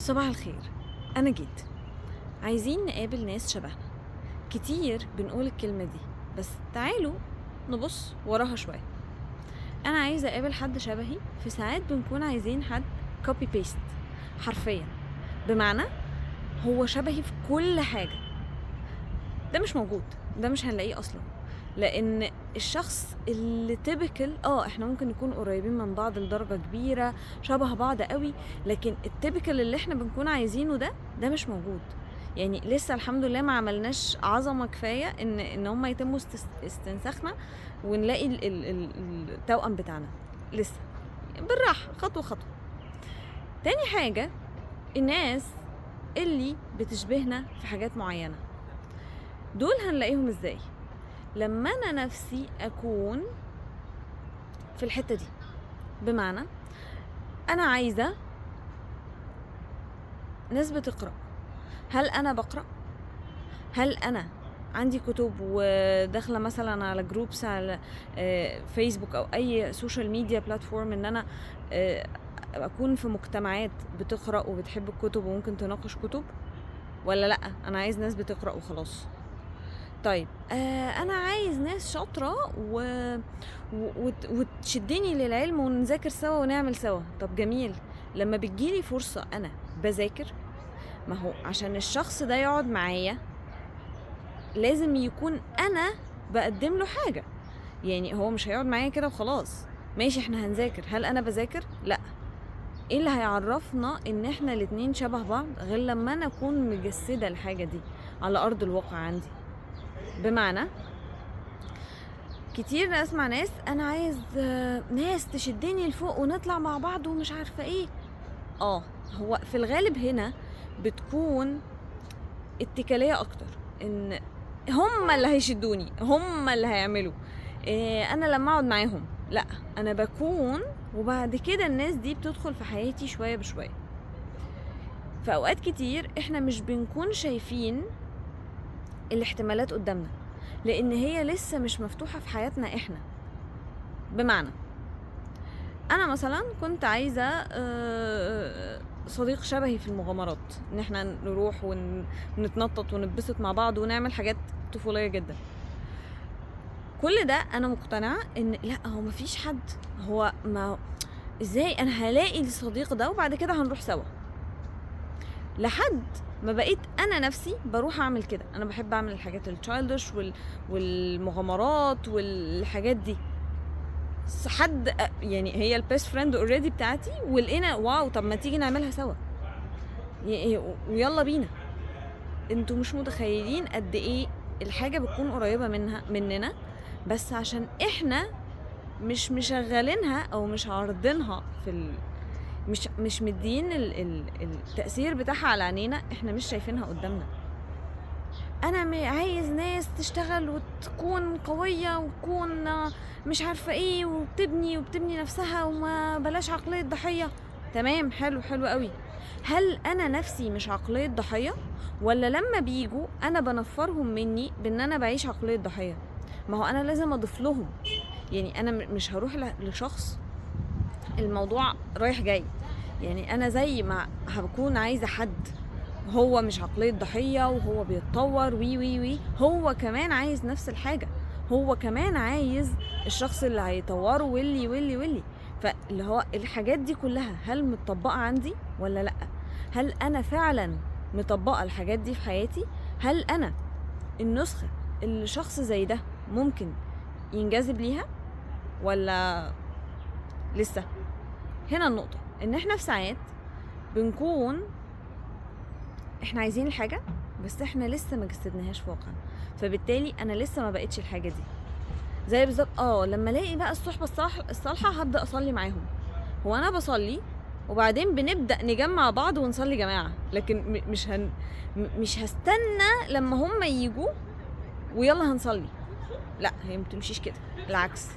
صباح الخير. أنا جيت عايزين نقابل ناس شبهنا. كتير بنقول الكلمة دي، بس تعالوا نبص وراها شوية. أنا عايزة أقابل حد شبهي. في ساعات بنكون عايزين حد كوبي بيست حرفيا، بمعنى هو شبهي في كل حاجة. ده مش موجود، ده مش هنلاقيه أصلا، لأن الشخص اللي تيبيكال احنا ممكن نكون قريبين من بعض لدرجة كبيرة، شبه بعض قوي، لكن التيبيكال اللي احنا بنكون عايزينه ده مش موجود. يعني لسه الحمد لله ما عملناش عظمة كفاية ان هم يتموا استنساخنا ونلاقي التوأم بتاعنا. لسه بالراحة، خطوة خطوة. تاني حاجة، الناس اللي بتشبهنا في حاجات معينة، دول هنلاقيهم ازاي؟ لما انا نفسي اكون في الحتة دي. بمعنى انا عايزة ناس بتقرأ. هل انا بقرأ؟ هل انا عندي كتب وداخلة مثلا على جروبس على فيسبوك او اي سوشيال ميديا بلاتفورم، ان انا اكون في مجتمعات بتقرأ وبتحب الكتب وممكن تناقش كتب؟ ولا لا، انا عايز ناس بتقرأ وخلاص؟ طيب انا عايز ناس شاطره وتشدني للعلم ونذاكر سوا ونعمل سوا. طب جميل، لما بتجيلي فرصه انا بذاكر، ما هو عشان الشخص ده يقعد معايا لازم يكون انا بقدم له حاجه. يعني هو مش هيقعد معايا كده وخلاص. ماشي احنا هنذاكر، هل انا بذاكر؟ لا. ايه اللي هيعرفنا ان احنا الاتنين شبه بعض غير لما انا اكون مجسده الحاجه دي على ارض الواقع عندي؟ بمعنى كتير اسمع ناس انا عايز ناس تشدني لفوق ونطلع مع بعض ومش عارفه ايه. هو في الغالب هنا بتكون اتكاليه اكتر، ان هم اللي هيشدوني، هم اللي هيعملوا انا لما اقعد معاهم. لا، انا بكون، وبعد كده الناس دي بتدخل في حياتي شويه بشويه. في اوقات كتير احنا مش بنكون شايفين الاحتمالات قدامنا، لان هي لسه مش مفتوحه في حياتنا احنا. بمعنى انا مثلا كنت عايزه صديق شبهي في المغامرات، ان احنا نروح ونتنطط ونتبسط مع بعض ونعمل حاجات طفوليه جدا. كل ده انا مقتنعه ان لا، هو مفيش حد، هو ما ازاي انا هلاقي الصديق ده وبعد كده هنروح سوا؟ لحد ما بقيت انا نفسي بروح اعمل كده. انا بحب اعمل الحاجات التشايلدش والمغامرات والحاجات دي. حد يعني هي البيست فريند اوريدي بتاعتي، ولقينا واو، طب ما تيجي نعملها سوا ويلا بينا. انتوا مش متخيلين قد ايه الحاجه بتكون قريبه مننا، بس عشان احنا مش مشغلينها او مش عارضينها مش مدين التأثير بتاعها على عينينا، احنا مش شايفينها قدامنا. انا عايز ناس تشتغل وتكون قوية وتكون مش عارفة ايه وبتبني نفسها وما بلاش عقلية ضحية. تمام، حلو قوي. هل انا نفسي مش عقلية ضحية، ولا لما بيجوا انا بنفرهم مني بان انا بعيش عقلية ضحية؟ ما هو انا لازم اضيف لهم. يعني انا مش هروح لشخص الموضوع رايح جاي. يعني انا زي ما هكون عايزة حد هو مش عقلية ضحية وهو بيتطور وي وي وي، هو كمان عايز نفس الحاجة. هو كمان عايز الشخص اللي هيطوره واللي فاللي هو الحاجات دي كلها هل متطبقة عندي ولا لأ؟ هل أنا فعلا مطبقة الحاجات دي في حياتي؟ هل أنا النسخة اللي شخص زي ده ممكن ينجذب ليها ولا لسه؟ هنا النقطة، ان احنا في ساعات بنكون احنا عايزين الحاجة بس احنا لسه ما جسدناهاش في واقعنا، فبالتالي انا لسه ما بقتش الحاجة دي. زي بالظبط لما الاقي بقى الصحبة الصالحة هبدأ اصلي معاهم. هو انا بصلي وبعدين بنبدأ نجمع بعض ونصلي جماعة، لكن مش هستنى لما هم يجوا ويلا هنصلي. لا، هي متمشيش كده، العكس.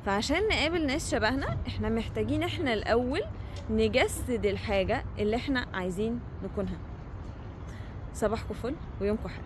فعشان نقابل ناس شبهنا احنا محتاجين احنا الاول نجسد الحاجة اللي احنا عايزين نكونها. صباحكم فل ويومكم حلو.